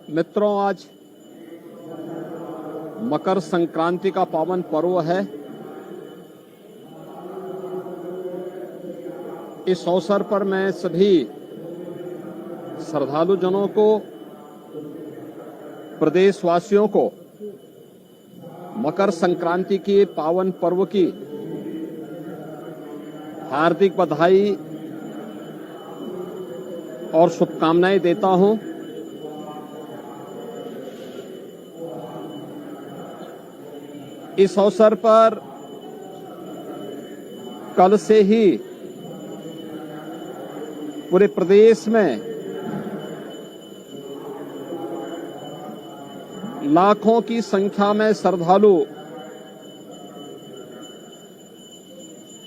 मित्रों, आज मकर संक्रांति का पावन पर्व है। इस अवसर पर मैं सभी श्रद्धालुजनों को, प्रदेशवासियों को मकर संक्रांति के पावन पर्व की हार्दिक बधाई और शुभकामनाएं देता हूं। इस अवसर पर कल से ही पूरे प्रदेश में लाखों की संख्या में श्रद्धालु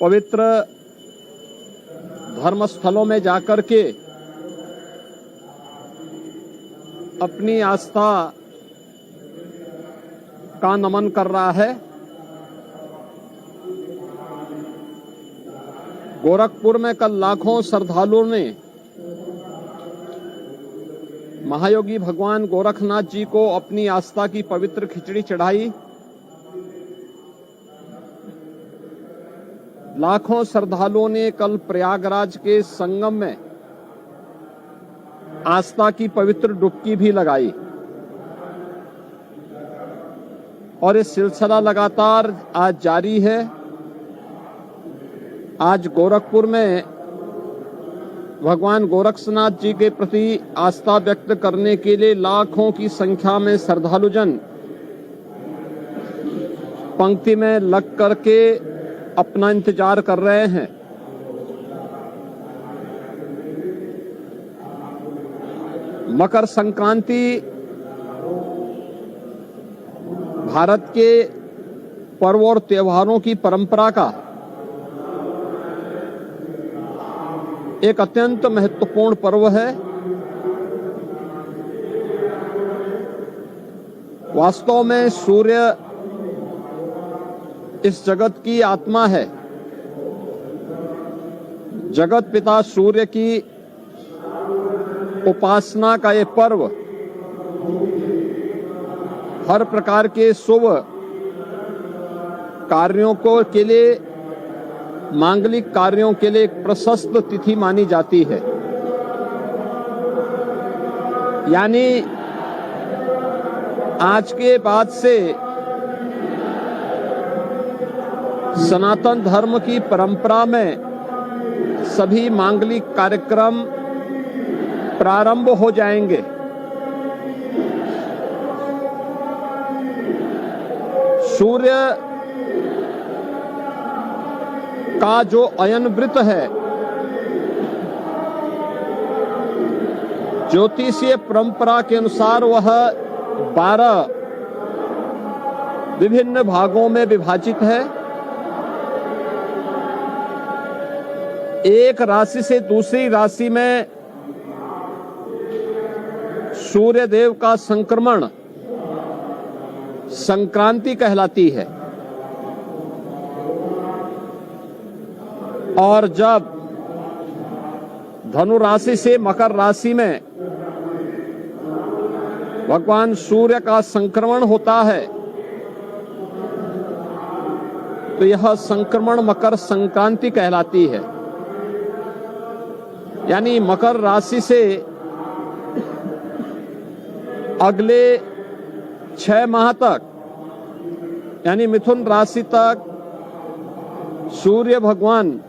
पवित्र धर्मस्थलों में जाकर के अपनी आस्था का नमन कर रहा है। गोरखपुर में कल लाखों श्रद्धालुओं ने महायोगी भगवान गोरखनाथ जी को अपनी आस्था की पवित्र खिचड़ी चढ़ाई। लाखों श्रद्धालुओं ने कल प्रयागराज के संगम में आस्था की पवित्र डुबकी भी लगाई और ये सिलसिला लगातार आज जारी है। आज गोरखपुर में भगवान गोरक्षनाथ जी के प्रति आस्था व्यक्त करने के लिए लाखों की संख्या में श्रद्धालुजन पंक्ति में लग करके अपना इंतजार कर रहे हैं। मकर संक्रांति भारत के पर्व और त्योहारों की परंपरा का एक अत्यंत महत्वपूर्ण पर्व है। वास्तव में सूर्य इस जगत की आत्मा है। जगत पिता सूर्य की उपासना का ये पर्व हर प्रकार के शुभ कार्यों के लिए, मांगलिक कार्यों के लिए एक प्रशस्त तिथि मानी जाती है। यानी आज के बाद से सनातन धर्म की परंपरा में सभी मांगलिक कार्यक्रम प्रारंभ हो जाएंगे। सूर्य का जो अयन वृत्त है, ज्योतिषीय परंपरा के अनुसार वह 12 विभिन्न भागों में विभाजित है। एक राशि से दूसरी राशि में सूर्य देव का संक्रमण संक्रांति कहलाती है। और जब धनु राशि से मकर राशि में भगवान सूर्य का संक्रमण होता है तो यह संक्रमण मकर संक्रांति कहलाती है। यानी मकर राशि से अगले 6 माह तक, यानी मिथुन राशि तक सूर्य भगवान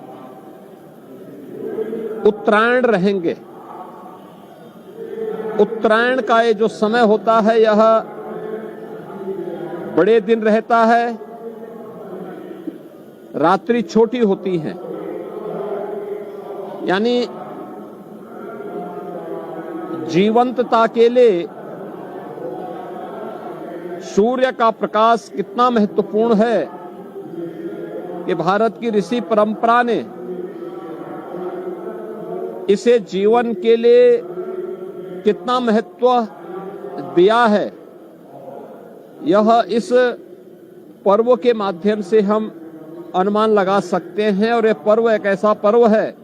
उत्तरायण रहेंगे। उत्तरायण का ये जो समय होता है यह बड़े दिन रहता है, रात्रि छोटी होती है। यानी जीवंतता के लिए सूर्य का प्रकाश कितना महत्वपूर्ण है कि भारत की ऋषि परंपरा ने इसे जीवन के लिए कितना महत्व दिया है, यह इस पर्व के माध्यम से हम अनुमान लगा सकते हैं। और यह पर्व एक ऐसा पर्व है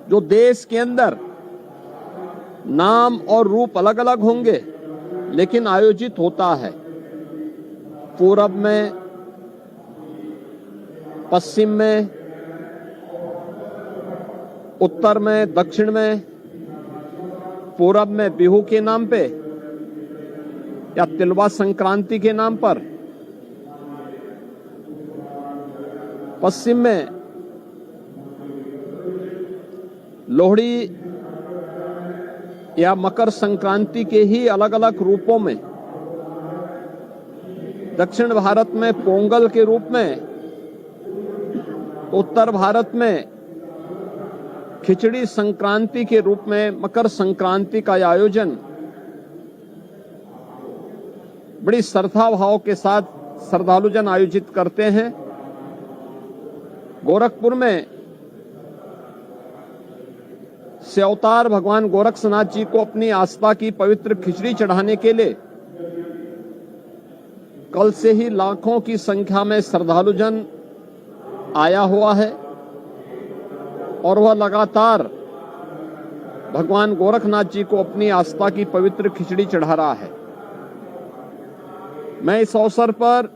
जो देश के अंदर नाम और रूप अलग अलग होंगे, लेकिन आयोजित होता है। पूरब में, पश्चिम में, उत्तर में, दक्षिण में। पूरब में बिहू के नाम पे या तिलवा संक्रांति के नाम पर, पश्चिम में लोहड़ी या मकर संक्रांति के ही अलग अलग रूपों में, दक्षिण भारत में पोंगल के रूप में, उत्तर भारत में खिचड़ी संक्रांति के रूप में मकर संक्रांति का आयोजन बड़ी श्रद्धा भाव के साथ श्रद्धालुजन आयोजित करते हैं। गोरखपुर में से अवतार भगवान गोरक्षनाथ जी को अपनी आस्था की पवित्र खिचड़ी चढ़ाने के लिए कल से ही लाखों की संख्या में श्रद्धालुजन आया हुआ है और वह लगातार भगवान गोरखनाथ जी को अपनी आस्था की पवित्र खिचड़ी चढ़ा रहा है। मैं इस अवसर पर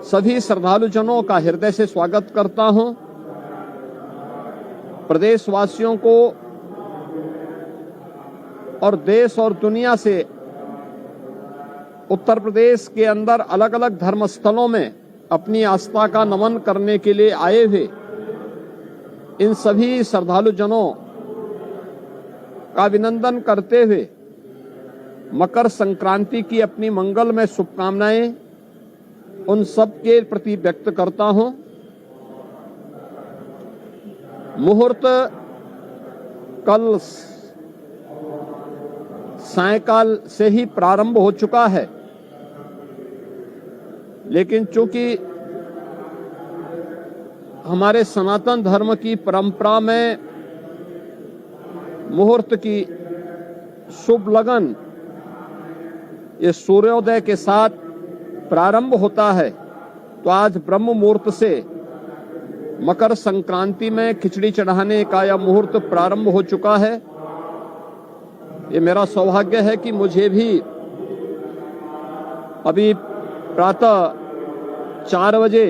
सभी श्रद्धालुजनों का हृदय से स्वागत करता हूं। प्रदेशवासियों को और देश और दुनिया से उत्तर प्रदेश के अंदर अलग अलग धर्म स्थलों में अपनी आस्था का नमन करने के लिए आए हुए इन सभी श्रद्धालुजनों का अभिनंदन करते हुए मकर संक्रांति की अपनी मंगलमय शुभकामनाएं उन सब के प्रति व्यक्त करता हूं। मुहूर्त कल सायंकाल से ही प्रारंभ हो चुका है, लेकिन चूंकि हमारे सनातन धर्म की परंपरा में मुहूर्त की शुभ लगन ये सूर्योदय के साथ प्रारंभ होता है, तो आज ब्रह्म मुहूर्त से मकर संक्रांति में खिचड़ी चढ़ाने का यह मुहूर्त प्रारंभ हो चुका है। ये मेरा सौभाग्य है कि मुझे भी अभी प्रातः 4 बजे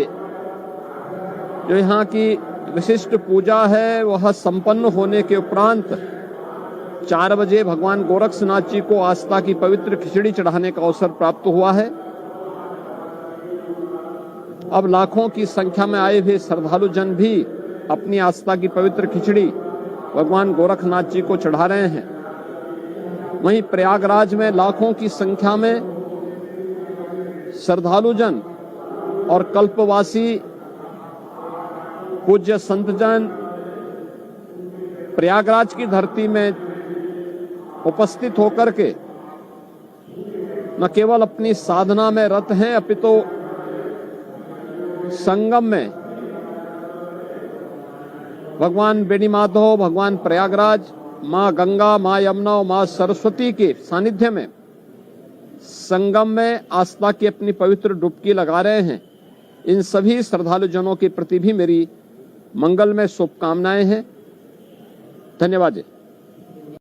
जो यहाँ की विशिष्ट पूजा है वह संपन्न होने के उपरांत 4 बजे भगवान गोरक्षनाथ जी को आस्था की पवित्र खिचड़ी चढ़ाने का अवसर प्राप्त हुआ है। अब लाखों की संख्या में आए हुए श्रद्धालुजन भी अपनी आस्था की पवित्र खिचड़ी भगवान गोरखनाथ जी को चढ़ा रहे हैं। वहीं प्रयागराज में लाखों की संख्या में श्रद्धालुजन और कल्पवासी पूज्य संतजन प्रयागराज की धरती में उपस्थित होकर के न केवल अपनी साधना में रत हैं, अपितु संगम में भगवान बेनी माधव, भगवान प्रयागराज, माँ गंगा, माँ यमुना और माँ सरस्वती के सानिध्य में संगम में आस्था की अपनी पवित्र डुबकी लगा रहे हैं। इन सभी श्रद्धालुजनों के प्रति भी मेरी मंगलमय शुभकामनाएं हैं। धन्यवाद जी।